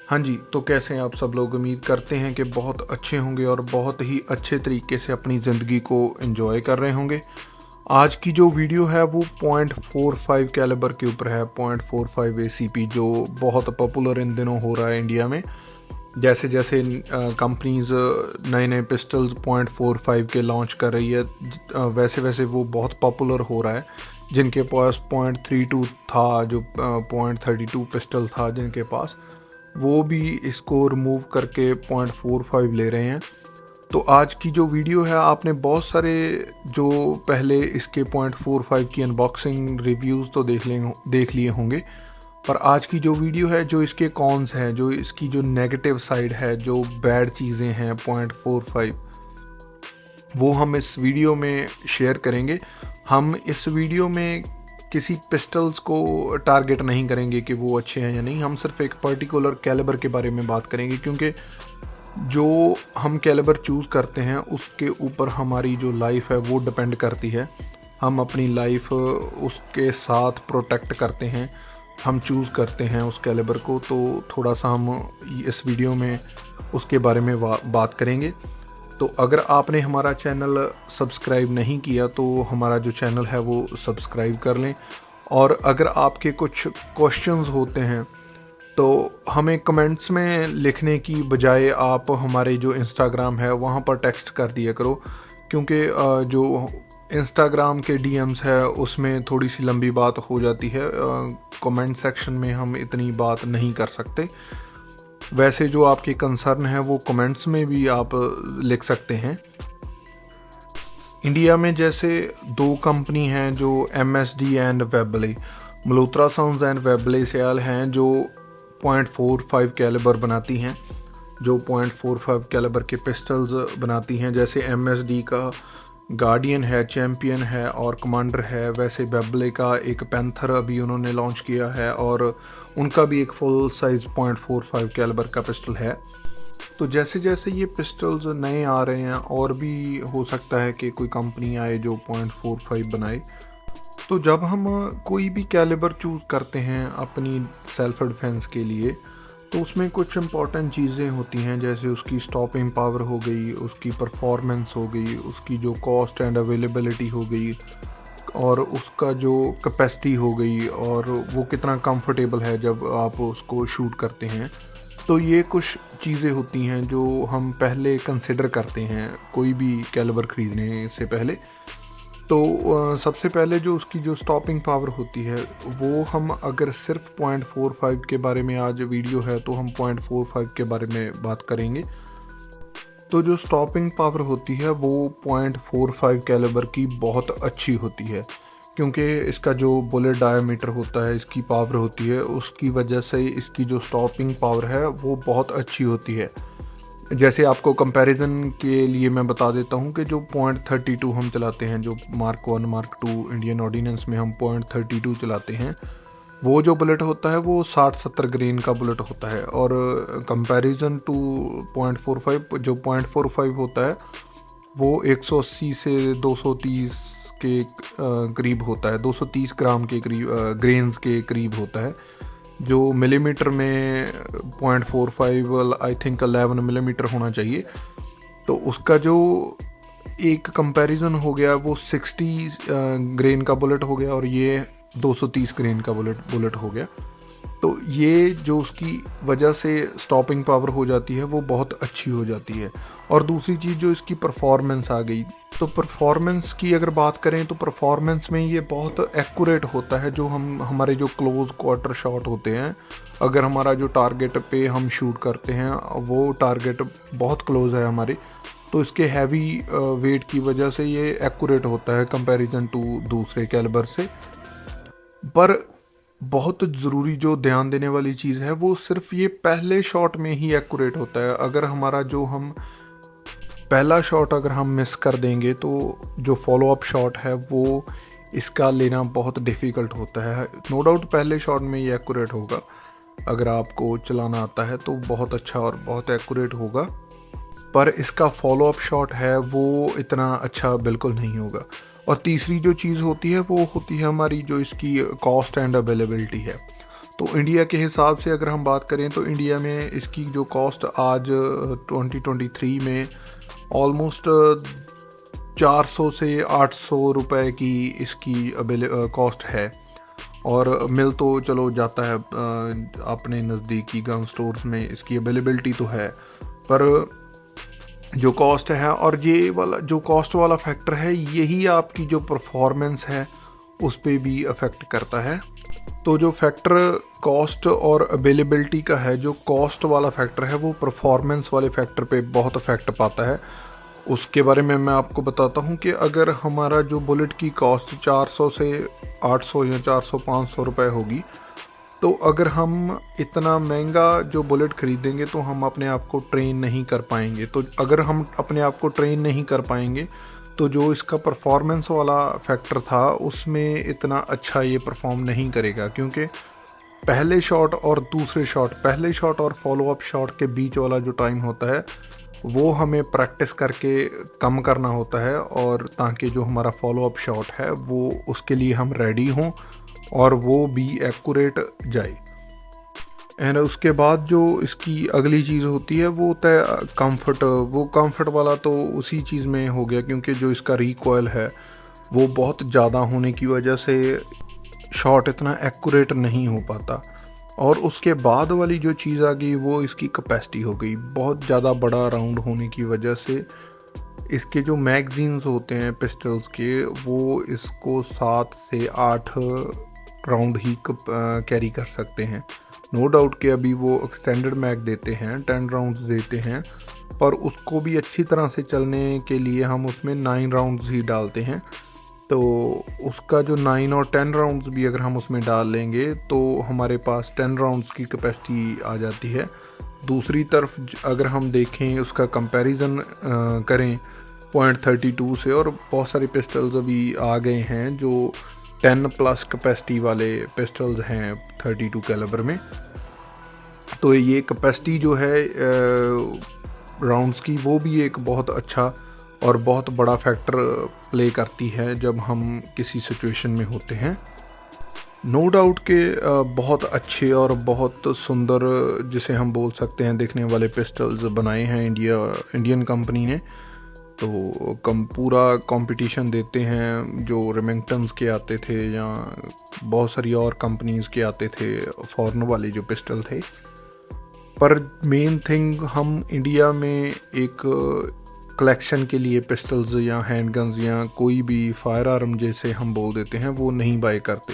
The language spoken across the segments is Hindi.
हाँ जी, तो कैसे हैं आप सब लोग? उम्मीद करते हैं कि बहुत अच्छे होंगे और बहुत ही अच्छे तरीके से अपनी ज़िंदगी को एंजॉय कर रहे होंगे। आज की जो वीडियो है वो 0.45 कैलिबर के ऊपर है। 0.45 एसीपी जो बहुत पॉपुलर इन दिनों हो रहा है इंडिया में। जैसे जैसे कंपनीज नए नए पिस्टल्स 0.45 के लॉन्च कर रही है, वैसे वैसे वो बहुत पॉपुलर हो रहा है। जिनके पास 0.32 था, जो 0.32 पिस्टल था जिनके पास, वो भी इसको रिमूव करके 0.45 ले रहे हैं। तो आज की जो वीडियो है, आपने बहुत सारे जो पहले इसके 0.45 की अनबॉक्सिंग रिव्यूज़ तो देख लिए होंगे, पर आज की जो वीडियो है, जो इसके कॉन्स हैं, जो इसकी जो नेगेटिव साइड है, जो बैड चीज़ें हैं 0.45, वो हम इस वीडियो में शेयर करेंगे। हम इस वीडियो में किसी पिस्टल्स को टारगेट नहीं करेंगे कि वो अच्छे हैं या नहीं। हम सिर्फ एक पर्टिकुलर कैलिबर के बारे में बात करेंगे, क्योंकि जो हम कैलिबर चूज़ करते हैं उसके ऊपर हमारी जो लाइफ है वो डिपेंड करती है। हम अपनी लाइफ उसके साथ प्रोटेक्ट करते हैं, हम चूज़ करते हैं उस कैलिबर को। तो थोड़ा सा हम इस वीडियो में उसके बारे में बात करेंगे। तो अगर आपने हमारा चैनल सब्सक्राइब नहीं किया तो हमारा जो चैनल है वो सब्सक्राइब कर लें। और अगर आपके कुछ क्वेश्चंस होते हैं तो हमें कमेंट्स में लिखने की बजाय आप हमारे जो इंस्टाग्राम है वहाँ पर टेक्स्ट कर दिया करो, क्योंकि जो इंस्टाग्राम के डीएम्स है उसमें थोड़ी सी लंबी बात हो जाती है। कमेंट सेक्शन में हम इतनी बात नहीं कर सकते। वैसे जो आपके कंसर्न है वो कमेंट्स में भी आप लिख सकते हैं। इंडिया में जैसे दो कंपनी हैं जो MSD and Webley, Malhotra sons and Webley sale हैं, जो 0.45 कैलिबर बनाती हैं, जो 0.45 कैलिबर के पिस्टल्स बनाती हैं। जैसे MSD का गार्डियन है, चैम्पियन है और कमांडर है, वैसे वेबले का एक पैंथर अभी उन्होंने लॉन्च किया है और उनका भी एक फुल साइज़ 0.45 कैलिबर का पिस्टल है। तो जैसे जैसे ये पिस्टल्स नए आ रहे हैं, और भी हो सकता है कि कोई कंपनी आए जो 0.45 बनाए। तो जब हम कोई भी कैलिबर चूज़ करते हैं अपनी सेल्फ डिफेंस के लिए, तो उसमें कुछ इंपॉर्टेंट चीज़ें होती हैं, जैसे उसकी स्टॉपिंग पावर हो गई, उसकी परफॉर्मेंस हो गई, उसकी जो कॉस्ट एंड अवेलेबिलिटी हो गई, और उसका जो कैपेसिटी हो गई, और वो कितना कंफर्टेबल है जब आप उसको शूट करते हैं। तो ये कुछ चीज़ें होती हैं जो हम पहले कंसिडर करते हैं कोई भी कैलिबर ख़रीदने से पहले। तो सबसे पहले जो उसकी जो स्टॉपिंग पावर होती है, वो हम अगर सिर्फ 0.45 के बारे में आज वीडियो है तो हम 0.45 के बारे में बात करेंगे। तो जो स्टॉपिंग पावर होती है वो 0.45 कैलिबर की बहुत अच्छी होती है, क्योंकि इसका जो बुलेट डायमीटर होता है, इसकी पावर होती है, उसकी वजह से इसकी जो स्टॉपिंग पावर है वो बहुत अच्छी होती है। जैसे आपको कंपैरिजन के लिए मैं बता देता हूँ कि जो 0.32 हम चलाते हैं, जो मार्क 1 मार्क 2 इंडियन ऑर्डिनेंस में हम 0.32 चलाते हैं, वो जो बुलेट होता है वो 60-70 ग्रेन का बुलेट होता है। और कंपैरिजन टू 0.45, जो 0.45 होता है वो 180 से 230 के करीब होता है, 230 ग्राम के करीब ग्रेन्स के करीब होता है। जो मिलीमीटर में 0.45 आई थिंक 11 मिलीमीटर होना चाहिए। तो उसका जो एक कंपैरिजन हो गया वो 60 ग्रेन का बुलेट हो गया, और ये 230 ग्रेन का बुलेट हो गया। तो ये जो उसकी वजह से स्टॉपिंग पावर हो जाती है वो बहुत अच्छी हो जाती है। और दूसरी चीज़ जो इसकी परफॉर्मेंस आ गई, तो परफॉर्मेंस की अगर बात करें तो परफॉर्मेंस में ये बहुत एक्यूरेट होता है। जो हमारे जो क्लोज क्वार्टर शॉट होते हैं, अगर हमारा जो टारगेट पे हम शूट करते हैं वो टारगेट बहुत क्लोज है हमारे, तो इसके हैवी वेट की वजह से ये एक्यूरेट होता है कंपैरिजन टू दूसरे कैलिबर से। पर बहुत ज़रूरी जो ध्यान देने वाली चीज़ है वो सिर्फ ये पहले शॉट में ही एक्यूरेट होता है। अगर हमारा जो हम पहला शॉट अगर हम मिस कर देंगे तो जो फॉलो अप शॉट है वो इसका लेना बहुत डिफ़िकल्ट होता है। नो डाउट पहले शॉट में ये एक्यूरेट होगा, अगर आपको चलाना आता है तो बहुत अच्छा और बहुत एक्यूरेट होगा, पर इसका फॉलो अप शॉट है वो इतना अच्छा बिल्कुल नहीं होगा। और तीसरी जो चीज़ होती है वो होती है हमारी जो इसकी कॉस्ट एंड अवेलेबिलिटी है। तो इंडिया के हिसाब से अगर हम बात करें तो इंडिया में इसकी जो कॉस्ट आज 2023 में ऑलमोस्ट 400 से 800 रुपए की इसकी कॉस्ट है। और मिल तो चलो जाता है अपने नज़दीकी गन स्टोर्स में, इसकी अवेलेबिलिटी तो है, पर जो कॉस्ट है और ये वाला जो कॉस्ट वाला फैक्टर है यही आपकी जो परफॉर्मेंस है उस पर भी अफेक्ट करता है। तो जो फैक्टर कॉस्ट और अवेलेबिलिटी का है, जो कॉस्ट वाला फैक्टर है वो परफॉर्मेंस वाले फैक्टर पे बहुत अफेक्ट पाता है। उसके बारे में मैं आपको बताता हूँ कि अगर हमारा जो बुलेट की कॉस्ट 400 से 800 या 400-500 रुपए होगी, तो अगर हम इतना महंगा जो बुलेट ख़रीदेंगे तो हम अपने आप को ट्रेन नहीं कर पाएंगे। तो अगर हम अपने आप को ट्रेन नहीं कर पाएंगे तो जो इसका परफॉर्मेंस वाला फैक्टर था उसमें इतना अच्छा ये परफॉर्म नहीं करेगा, क्योंकि पहले शॉट और फॉलो अप शॉट के बीच वाला जो टाइम होता है वो हमें प्रैक्टिस करके कम करना होता है, और ताकि जो हमारा फॉलो अप शॉट है वो उसके लिए हम रेडी हों और वो भी एक्यूरेट जाए। एंड उसके बाद जो इसकी अगली चीज़ होती है वो होता है कंफर्ट। वो कंफर्ट वाला तो उसी चीज़ में हो गया, क्योंकि जो इसका रिकॉयल है वो बहुत ज़्यादा होने की वजह से शॉट इतना एक्यूरेट नहीं हो पाता। और उसके बाद वाली जो चीज़ आ गई वो इसकी कैपेसिटी हो गई। बहुत ज़्यादा बड़ा राउंड होने की वजह से इसके जो मैगजीन्स होते हैं पिस्टल्स के, वो इसको 7 से 8 राउंड ही कैरी कर सकते हैं। नो डाउट कि अभी वो एक्सटेंडेड मैग देते हैं, 10 राउंड्स देते हैं, पर उसको भी अच्छी तरह से चलने के लिए हम उसमें 9 राउंड्स ही डालते हैं। तो उसका जो 9 और 10 राउंड्स भी अगर हम उसमें डाल लेंगे तो हमारे पास 10 राउंड्स की कैपेसिटी आ जाती है। दूसरी तरफ अगर हम देखें, उसका कंपैरिजन करें .32 से, और बहुत सारे पिस्टल्स अभी आ गए हैं जो 10+ कैपेसिटी वाले पिस्टल्स हैं 32 कैलिबर में। तो ये कैपेसिटी जो है राउंड्स की वो भी एक बहुत अच्छा और बहुत बड़ा फैक्टर प्ले करती है जब हम किसी सिचुएशन में होते हैं। नो डाउट के बहुत अच्छे और बहुत सुंदर, जिसे हम बोल सकते हैं, दिखने वाले पिस्टल्स बनाए हैं इंडियन कंपनी ने। तो पूरा कंपटीशन देते हैं जो रेमिंगटन्स के आते थे या बहुत सारी और कंपनीज़ के आते थे, फॉरेन वाले जो पिस्टल थे। पर मेन थिंग, हम इंडिया में एक कलेक्शन के लिए पिस्टल्स या हैंडगन्स या कोई भी फायर आर्म जैसे हम बोल देते हैं वो नहीं बाय करते।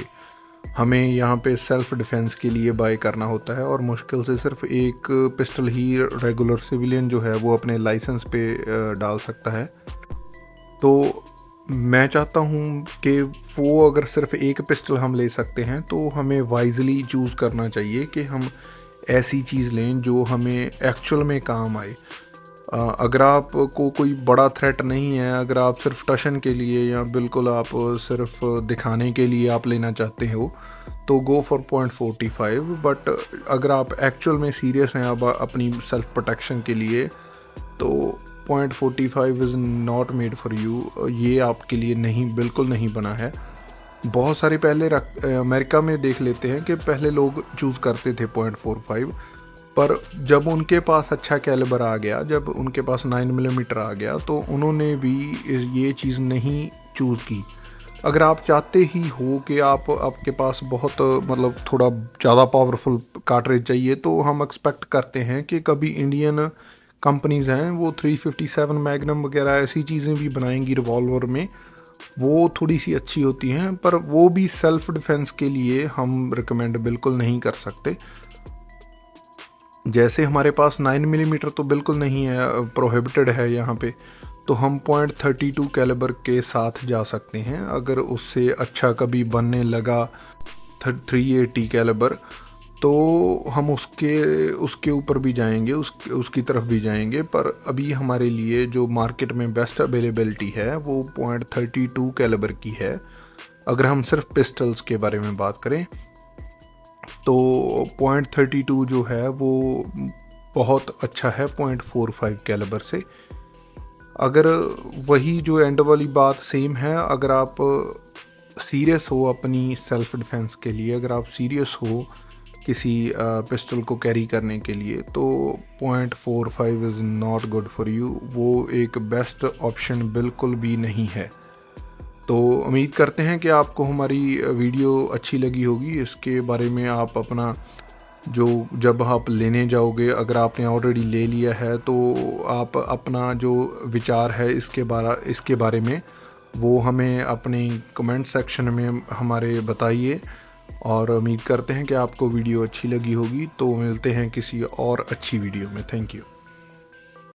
हमें यहाँ पे सेल्फ़ डिफेंस के लिए बाय करना होता है, और मुश्किल से सिर्फ एक पिस्टल ही रेगुलर सिविलियन जो है वो अपने लाइसेंस पे डाल सकता है। तो मैं चाहता हूँ कि वो अगर सिर्फ एक पिस्टल हम ले सकते हैं तो हमें वाइजली चूज़ करना चाहिए कि हम ऐसी चीज़ लें जो हमें एक्चुअल में काम आए। अगर आपको कोई बड़ा थ्रेट नहीं है, अगर आप सिर्फ टशन के लिए या बिल्कुल आप सिर्फ दिखाने के लिए आप लेना चाहते हो, तो गो फॉर .45। बट अगर आप एक्चुअल में सीरियस हैं अब अपनी सेल्फ प्रोटेक्शन के लिए, तो .45 is not made for you. ये आपके लिए बिल्कुल नहीं बना है। बहुत सारे पहले अमेरिका में देख लेते हैं कि पहले लोग चूज़ करते थे .45, पर जब उनके पास अच्छा कैलिबर आ गया, जब उनके पास 9 मिलीमीटर आ गया, तो उन्होंने भी ये चीज़ नहीं चूज़ की। अगर आप चाहते ही हो कि आपके पास बहुत मतलब थोड़ा ज़्यादा पावरफुल कार्ट्रिज चाहिए, तो हम एक्सपेक्ट करते हैं कि कभी इंडियन कंपनीज़ हैं वो 357 मैग्नम वगैरह ऐसी चीज़ें भी बनाएंगी रिवॉल्वर में। वो थोड़ी सी अच्छी होती हैं, पर वो भी सेल्फ़ डिफेंस के लिए हम रिकमेंड बिल्कुल नहीं कर सकते। जैसे हमारे पास 9 मिलीमीटर तो बिल्कुल नहीं है, प्रोहिबिटेड है यहाँ पे, तो हम .32 कैलिबर के साथ जा सकते हैं। अगर उससे अच्छा कभी बनने लगा 380 कैलिबर, तो हम उसके ऊपर भी जाएंगे, उसकी तरफ भी जाएंगे। पर अभी हमारे लिए जो मार्केट में बेस्ट अवेलेबिलिटी है वो .32 कैलिबर की है। अगर हम सिर्फ पिस्टल्स के बारे में बात करें तो .32 जो है वो बहुत अच्छा है .45 कैलिबर से। अगर वही जो एंड वाली बात सेम है, अगर आप सीरियस हो अपनी सेल्फ़ डिफेंस के लिए, अगर आप सीरियस हो किसी पिस्टल को कैरी करने के लिए, तो 0.45 is not good for you. वो एक बेस्ट ऑप्शन बिल्कुल भी नहीं है। तो उम्मीद करते हैं कि आपको हमारी वीडियो अच्छी लगी होगी। इसके बारे में आप अपना जब आप लेने जाओगे, अगर आपने ऑलरेडी ले लिया है तो आप अपना जो विचार है इसके बारे में वो हमें अपनी कमेंट सेक्शन में हमारे बताइए। और उम्मीद करते हैं कि आपको वीडियो अच्छी लगी होगी। तो मिलते हैं किसी और अच्छी वीडियो में। Thank you.